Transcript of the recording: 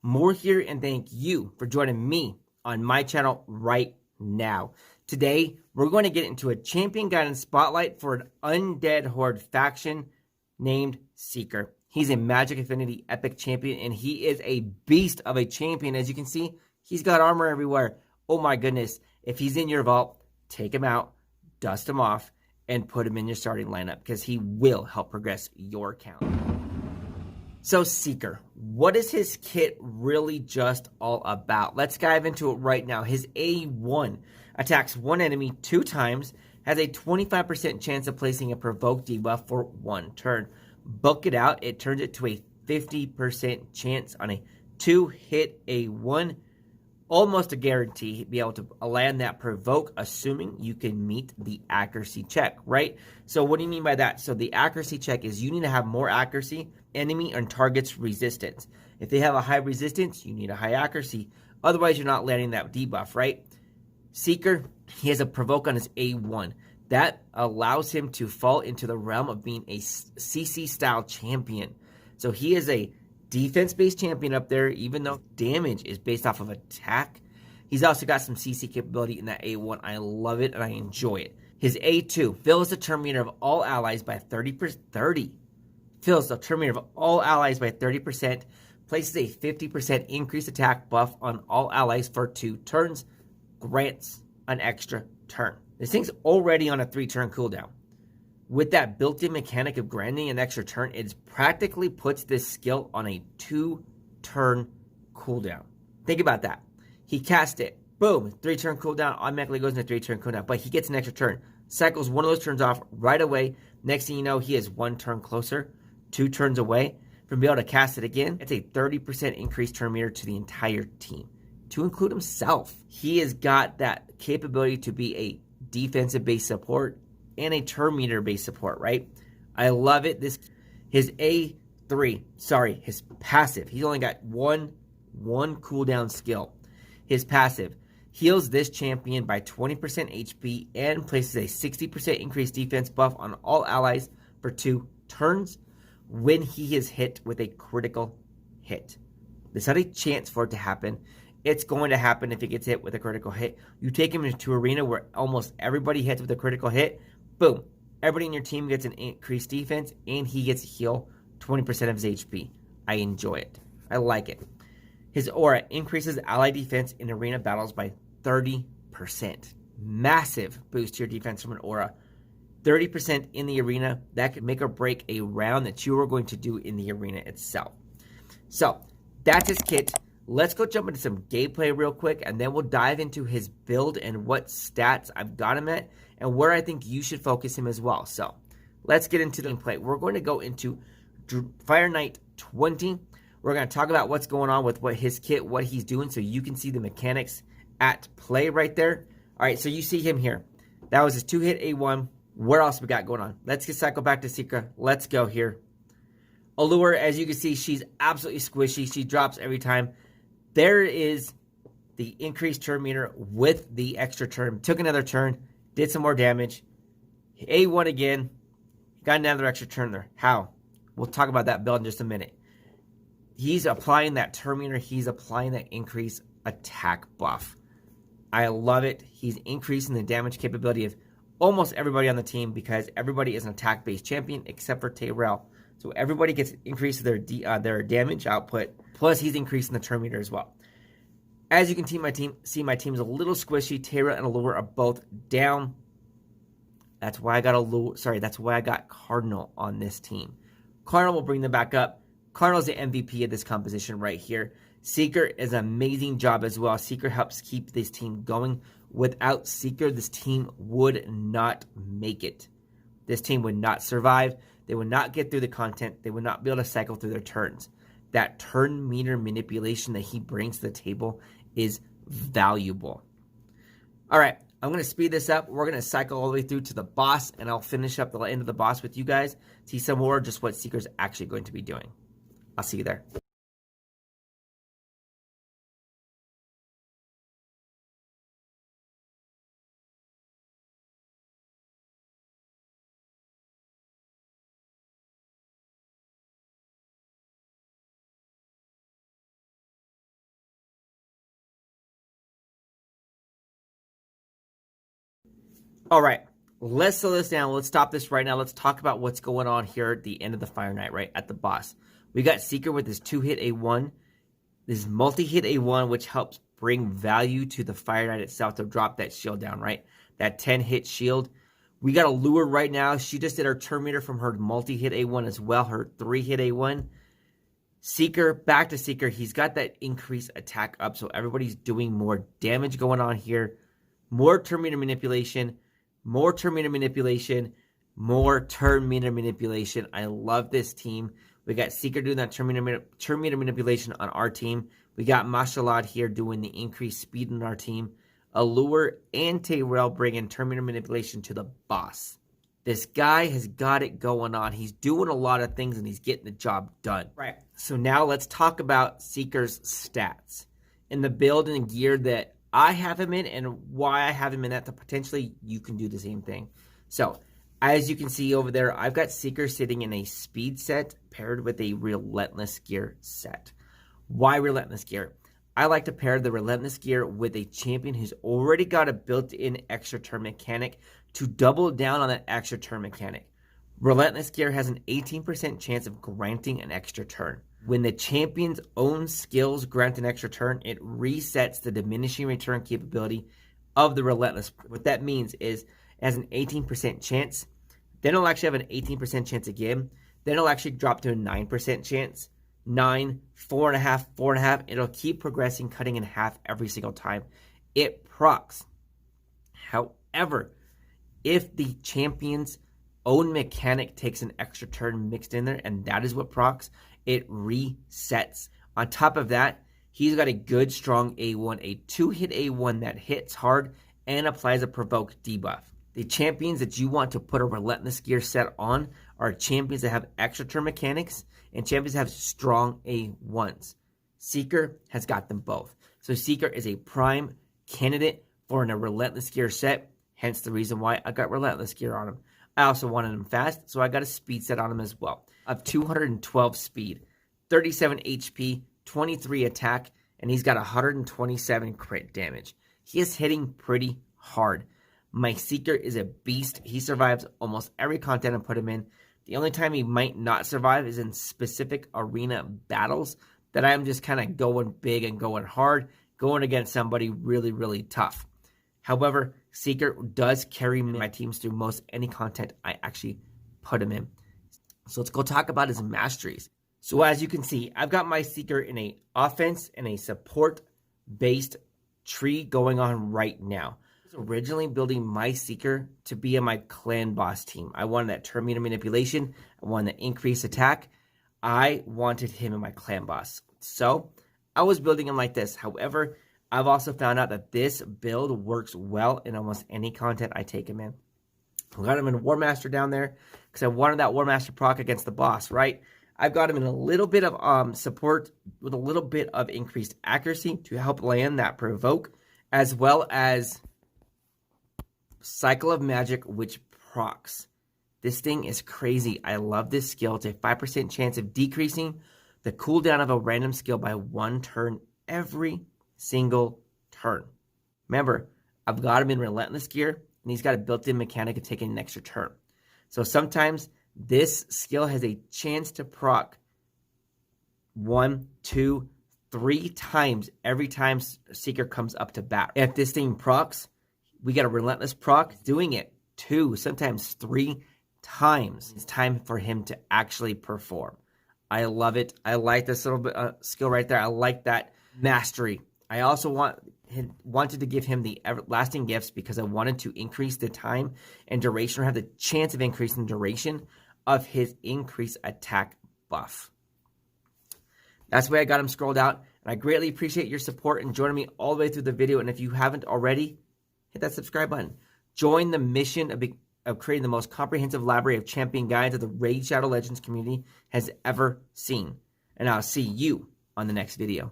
more here, and thank you for joining me on my channel right now. Today, we're going to get into a champion guidance spotlight for an undead horde faction named Seeker. He's a Magic Affinity epic champion, and he is a beast of a champion. As you can see, he's got armor everywhere. Oh my goodness. If he's in your vault, take him out, dust him off, and put him in your starting lineup because he will help progress your account. So Seeker, what is his kit really just all about? Let's dive into it right now. His A1 attacks one enemy 2 times, has a 25% chance of placing a provoke debuff for 1 turn. Book it out, it turns it to a 50% chance on a 2-hit A1. Almost a guarantee be able to land that provoke, assuming you can meet the accuracy check, right? So what do you mean by that? So the accuracy check is you need to have more accuracy, enemy and target's resistance. If they have a high resistance, you need a high accuracy. Otherwise, you're not landing that debuff, right? Seeker, he has a provoke on his A1. That allows him to fall into the realm of being a CC-style champion. So he is a defense-based champion up there, even though damage is based off of attack. He's also got some CC capability in that A1. I love it, and I enjoy it. His A2 fills the turn meter of all allies by 30%. Fills the turn meter of all allies by 30%. Places a 50% increased attack buff on all allies for 2 turns. Grants an extra turn. This thing's already on a 3-turn cooldown. With that built-in mechanic of granting an extra turn, it practically puts this skill on a 2-turn cooldown. Think about that. He cast it. Boom. 3-turn cooldown. Automatically goes into 3-turn cooldown. But he gets an extra turn. Cycles one of those turns off right away. Next thing you know, he is 1 turn closer. 2 turns away from being able to cast it again. It's a 30% increased turn meter to the entire team, to include himself. He has got that capability to be a defensive-based support and a turn meter-based support, right? I love it. His passive. He's only got one cooldown skill. His passive heals this champion by 20% HP and places a 60% increased defense buff on all allies for 2 turns when he is hit with a critical hit. There's not a chance for it to happen. It's going to happen if he gets hit with a critical hit. You take him into arena where almost everybody hits with a critical hit. Boom. Everybody in your team gets an increased defense, and he gets to heal 20% of his HP. I enjoy it. I like it. His aura increases ally defense in arena battles by 30%. Massive boost to your defense from an aura. 30% in the arena. That could make or break a round that you are going to do in the arena itself. So, that's his kit. Let's go jump into some gameplay real quick, and then we'll dive into his build and what stats I've got him at and where I think you should focus him as well. So let's get into the gameplay. We're going to go into Fire Knight 20. We're going to talk about what's going on with his kit, what he's doing, so you can see the mechanics at play right there. All right, so you see him here. That was his 2-hit A1. Where else we got going on? Let's get cycle back to Seeker. Let's go here. Alure, as you can see, she's absolutely squishy. She drops every time. There is the increased turn meter with the extra turn. Took another turn, did some more damage. A1 again, got another extra turn there. How? We'll talk about that build in just a minute. He's applying that turn meter. He's applying that increased attack buff. I love it. He's increasing the damage capability of almost everybody on the team because everybody is an attack-based champion except for Tayrel. So everybody gets increased their damage output. Plus, he's increasing the turn meter as well. As you can see, my team's a little squishy. Tayrel and Alure are both down. That's why I got Alure. Sorry, that's why I got Cardinal on this team. Cardinal will bring them back up. Cardinal's the MVP of this composition right here. Seeker is an amazing job as well. Seeker helps keep this team going. Without Seeker, this team would not make it. This team would not survive. They would not get through the content. They would not be able to cycle through their turns. That turn meter manipulation that he brings to the table is valuable. All right, I'm going to speed this up. We're going to cycle all the way through to the boss, and I'll finish up the end of the boss with you guys. See some more just what Seeker's actually going to be doing. I'll see you there. All right, let's slow this down. Let's stop this right now. Let's talk about what's going on here at the end of the Fire Knight, right, at the boss. We got Seeker with his 2-hit A1, this multi-hit A1, which helps bring value to the Fire Knight itself to drop that shield down, right? That 10-hit shield. We got Alure right now. She just did her turn meter from her multi-hit A1 as well, her 3-hit A1. Seeker, back to Seeker. He's got that increased attack up, so everybody's doing more damage going on here. More turn meter manipulation, more turn meter manipulation, more turn meter manipulation. I love this team. We got Seeker doing that turn meter manipulation on our team. We got Mashalad here doing the increased speed on our team. Alure and Tayrel bringing turn meter manipulation to the boss. This guy has got it going on. He's doing a lot of things and he's getting the job done. Right. So now let's talk about Seeker's stats and the build and gear that I have him in and why I have him in that, to potentially you can do the same thing. So as you can see over there, I've got Seeker sitting in a speed set paired with a relentless gear set. Why relentless gear? I like to pair the relentless gear with a champion who's already got a built-in extra turn mechanic to double down on that extra turn mechanic. Relentless gear has an 18% chance of granting an extra turn. When the champion's own skills grant an extra turn, it resets the diminishing return capability of the relentless. What that means is it has an 18% chance. Then it'll actually have an 18% chance again. Then it'll actually drop to a 9% chance. 9, 4.5, 4.5. It'll keep progressing, cutting in half every single time it procs. However, if the champion's own mechanic takes an extra turn mixed in there, and that is what procs, it resets. On top of that, he's got a good, strong A1, a 2-hit A1 that hits hard and applies a provoke debuff. The champions that you want to put a relentless gear set on are champions that have extra turn mechanics and champions that have strong A1s. Seeker has got them both. So Seeker is a prime candidate for a relentless gear set, hence the reason why I got relentless gear on him. I also wanted him fast, so I got a speed set on him as well. Of 212 speed, 37 HP, 23 attack, and he's got 127 crit damage. He is hitting pretty hard. My Seeker is a beast. He survives almost every content I put him in. The only time he might not survive is in specific arena battles that I'm just kind of going big and going hard, going against somebody really, really tough. However, Seeker does carry my teams through most any content I actually put him in. So let's go talk about his masteries. So as you can see, I've got my Seeker in a offense and a support-based tree going on right now. I was originally building my Seeker to be in my clan boss team. I wanted that turn meter manipulation. I wanted the increased attack. I wanted him in my clan boss. So I was building him like this. However, I've also found out that this build works well in almost any content I take him in. I got him in War Master down there because I wanted that War Master proc against the boss, right? I've got him in a little bit of support with a little bit of increased accuracy to help land that provoke, as well as Cycle of Magic, which procs. This thing is crazy. I love this skill. It's a 5% chance of decreasing the cooldown of a random skill by 1 turn every single turn. Remember, I've got him in Relentless gear, and he's got a built-in mechanic of taking an extra turn. So sometimes this skill has a chance to proc 1, 2, 3 times every time Seeker comes up to bat. If this thing procs, we get a Relentless proc doing it 2, sometimes 3 times. It's time for him to actually perform. I love it. I like this little bit skill right there. I like that mastery. I also wanted to give him the everlasting gifts because I wanted to increase the time and duration, or have the chance of increasing the duration of his increased attack buff. That's the way I got him scrolled out, and I greatly appreciate your support and joining me all the way through the video. And if you haven't already, hit that subscribe button. Join the mission of creating the most comprehensive library of champion guides that the Raid Shadow Legends community has ever seen. And I'll see you on the next video.